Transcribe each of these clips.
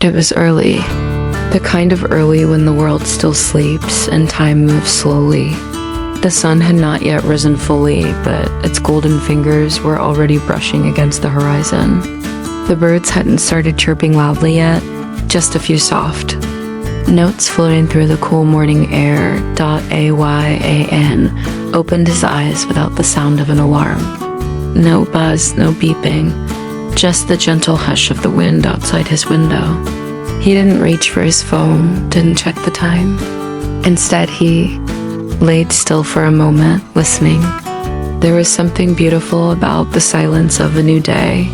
It was early. The kind of early when the world still sleeps and time moves slowly. The sun had not yet risen fully, but its golden fingers were already brushing against the horizon. The birds hadn't started chirping loudly yet, just a few soft notes floating through the cool morning air. Ayan opened his eyes without the sound of an alarm. No buzz, no beeping, just the gentle hush of the wind outside his window. He didn't reach for his phone, didn't check the time. Instead, he laid still for a moment, listening. There was something beautiful about the silence of a new day.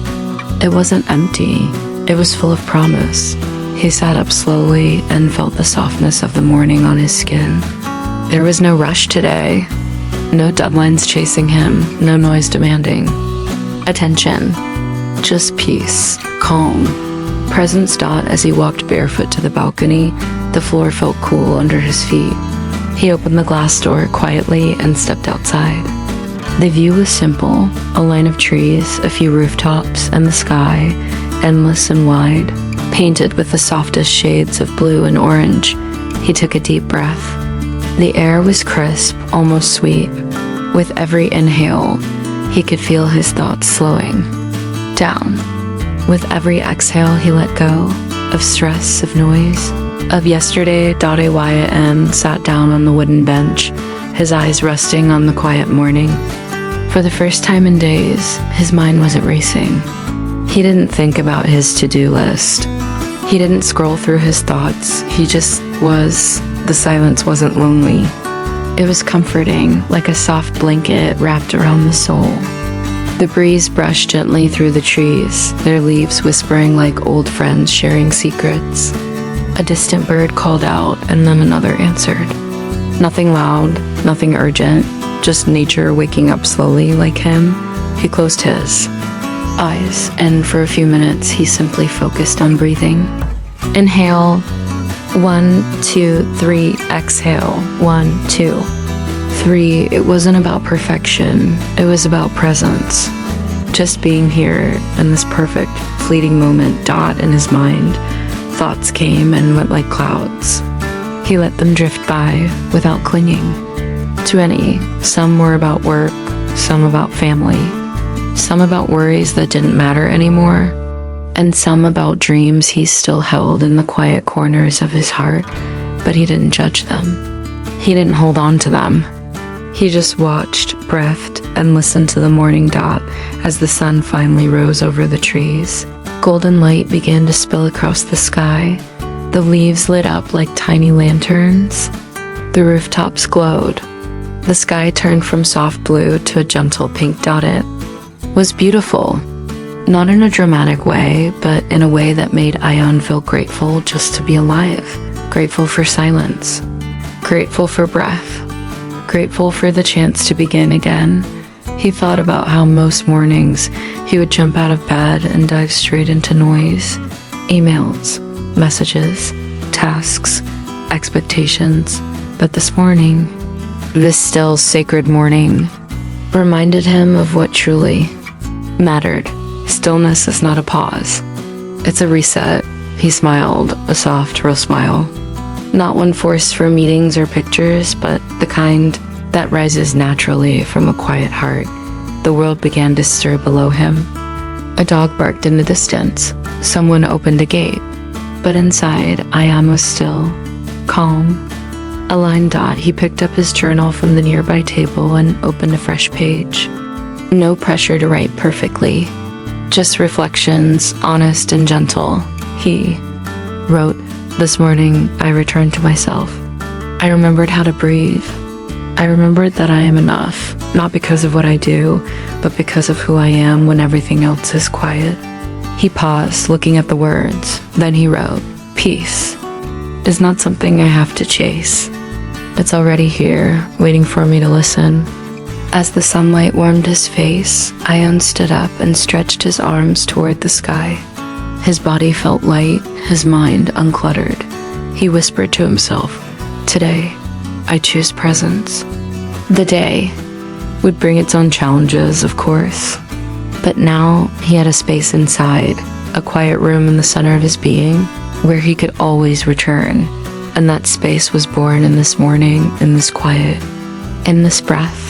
It wasn't empty, it was full of promise. He sat up slowly and felt the softness of the morning on his skin. There was no rush today, no deadlines chasing him, no noise demanding attention, just peace, calm. Presence. As he walked barefoot to the balcony, the floor felt cool under his feet. He opened the glass door quietly and stepped outside. The view was simple, a line of trees, a few rooftops, and the sky, endless and wide, painted with the softest shades of blue and orange. He took a deep breath. The air was crisp, almost sweet. With every inhale, he could feel his thoughts slowing down. With every exhale, he let go of stress, of noise, of yesterday. Ayan sat down on the wooden bench, his eyes resting on the quiet morning. For the first time in days, his mind wasn't racing. He didn't think about his to-do list. He didn't scroll through his thoughts. He just was. The silence wasn't lonely. It was comforting, like a soft blanket wrapped around the soul. The breeze brushed gently through the trees, their leaves whispering like old friends sharing secrets. A distant bird called out, and then another answered. Nothing loud, nothing urgent, just nature waking up slowly like him. He closed his eyes, and for a few minutes he simply focused on breathing. Inhale, 1, 2, 3, exhale, 1, 2, 3. It wasn't about perfection, it was about presence. Just being here in this perfect, fleeting moment. In his mind, thoughts came and went like clouds. He let them drift by without clinging to any. Some were about work, some about family, some about worries that didn't matter anymore, and some about dreams he still held in the quiet corners of his heart, but he didn't judge them. He didn't hold on to them. He just watched, breathed, and listened to the morning as the sun finally rose over the trees. Golden light began to spill across the sky. The leaves lit up like tiny lanterns. The rooftops glowed. The sky turned from soft blue to a gentle pink. It was beautiful. Not in a dramatic way, but in a way that made Ayan feel grateful just to be alive. Grateful for silence. Grateful for breath. Grateful for the chance to begin again. He thought about how most mornings he would jump out of bed and dive straight into noise. Emails, messages, tasks, expectations. But this morning, this still sacred morning, reminded him of what truly mattered. Stillness is not a pause. It's a reset. He smiled, a soft, real smile. Not one forced for meetings or pictures, but the kind that rises naturally from a quiet heart. The world began to stir below him. A dog barked in the distance. Someone opened a gate. But inside, Ayan was still, calm. A line. He picked up his journal from the nearby table and opened a fresh page. No pressure to write perfectly. Just reflections, honest and gentle. He wrote, "This morning, I returned to myself. I remembered how to breathe. I remembered that I am enough, not because of what I do, but because of who I am when everything else is quiet." He paused, looking at the words. Then he wrote, "Peace is not something I have to chase. It's already here, waiting for me to listen." As the sunlight warmed his face, Ayan stood up and stretched his arms toward the sky. His body felt light, his mind uncluttered. He whispered to himself, "Today, I choose presence." The day would bring its own challenges, of course. But now he had a space inside, a quiet room in the center of his being, where he could always return. And that space was born in this morning, in this quiet, in this breath.